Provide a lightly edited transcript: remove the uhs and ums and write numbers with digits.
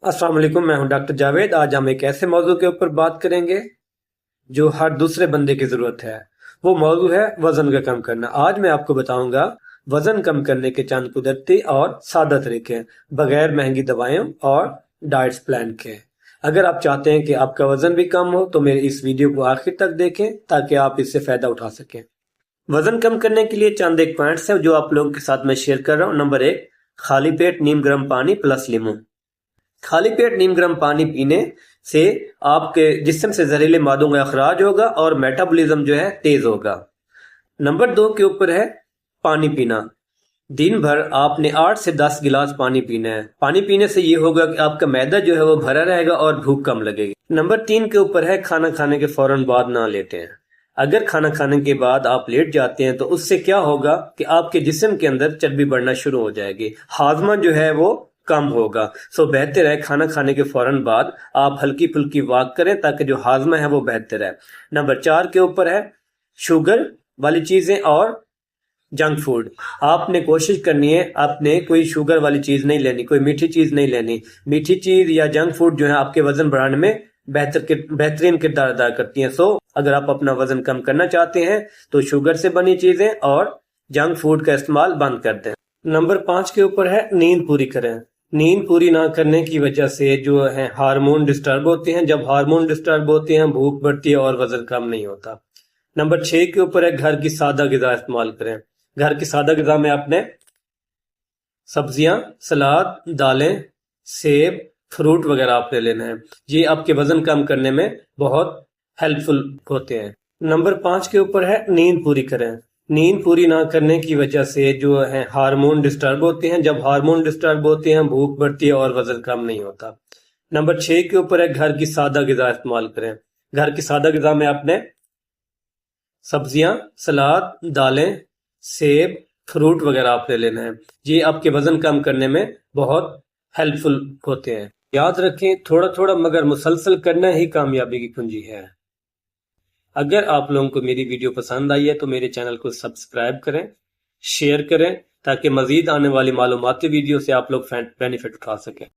अस्सलाम वालेकुम, मैं हूं डॉक्टर जावेद। आज हम एक ऐसे मौजू के ऊपर बात करेंगे जो हर दूसरे बंदे की जरूरत है। वो मौजू है वजन का कम करना। आज मैं आपको बताऊंगा वजन कम करने के चंद कुदरती और सादा तरीके बगैर महंगी दवाइयों और डाइट्स प्लान के। अगर आप चाहते हैं कि आपका वजन भी कम हो तो मेरे इस वीडियो को आखिर तक देखें ताकि आप इससे फायदा उठा सकें। वजन कम करने के लिए चंद एक पॉइंट्स हैं जो आप लोगों के साथ मैं शेयर कर रहा हूँ। नंबर 1, खाली पेट नीम गर्म पानी प्लस लीमू। खाली पेट नीम गर्म पानी पीने से आपके जिस्म से जहरीले मादों का अखराज होगा और मेटाबॉलिज्म जो है तेज होगा। नंबर 2 के ऊपर है पानी पीना। दिन भर आपने 8 से 10 गिलास पानी पीना है। पानी पीने से ये होगा कि आपका मैदा जो है वो भरा रहेगा और भूख कम लगेगी। नंबर 3 के ऊपर है खाना खाने के फौरन बाद ना लेटे हैं। अगर खाना खाने के बाद आप लेट जाते हैं तो उससे क्या होगा कि आपके जिस्म के अंदर चर्बी बढ़ना शुरू हो जाएगी, हाजमा जो है वो कम होगा। सो बेहतर है खाना खाने के फौरन बाद आप हल्की फुल्की वॉक करें ताकि जो हाजमा है वो बेहतर है। नंबर 4 के ऊपर है शुगर वाली चीजें और जंक फूड। आपने कोशिश करनी है आपने कोई शुगर वाली चीज नहीं लेनी, कोई मीठी चीज नहीं लेनी। मीठी चीज या जंक फूड जो है आपके वजन बढ़ाने में बेहतरीन किरदार अदा करती हैं। सो अगर आप अपना वजन कम करना चाहते हैं तो शुगर से बनी चीजें और जंक फूड का इस्तेमाल बंद कर दें। नंबर 5 के ऊपर है नींद पूरी करें। नींद पूरी ना करने की वजह से जो है हार्मोन डिस्टर्ब होते हैं। जब हार्मोन डिस्टर्ब होते हैं भूख बढ़ती है और वजन कम नहीं होता। नंबर 6 के ऊपर है घर की सादा ग़िज़ा इस्तेमाल करें। घर की सादा ग़िज़ा में आपने सब्जियां, सलाद, दालें, सेब, फ्रूट वगैरह आपने लेना है। ये आपके वजन कम करने में बहुत हेल्पफुल होते हैं। नंबर 5 के ऊपर है नींद पूरी करें। नींद पूरी ना करने की वजह से जो है हार्मोन डिस्टर्ब होते हैं। जब हार्मोन डिस्टर्ब होते हैं भूख बढ़ती है और वजन कम नहीं होता। नंबर 6 के ऊपर है घर की सादा ग़िज़ा इस्तेमाल करें। घर की सादा ग़िज़ा में आपने सब्जियां, सलाद, दालें, सेब, फ्रूट वगैरह आपने लेना है। ये आपके वजन कम करने में बहुत हेल्पफुल होते हैं। याद रखें थोड़ा थोड़ा मगर मुसलसल करना ही कामयाबी की कुंजी है। अगर आप लोगों को मेरी वीडियो पसंद आई है तो मेरे चैनल को सब्सक्राइब करें, शेयर करें ताकि मजीद आने वाली मालूमाती वीडियो से आप लोग बेनिफिट उठा सकें।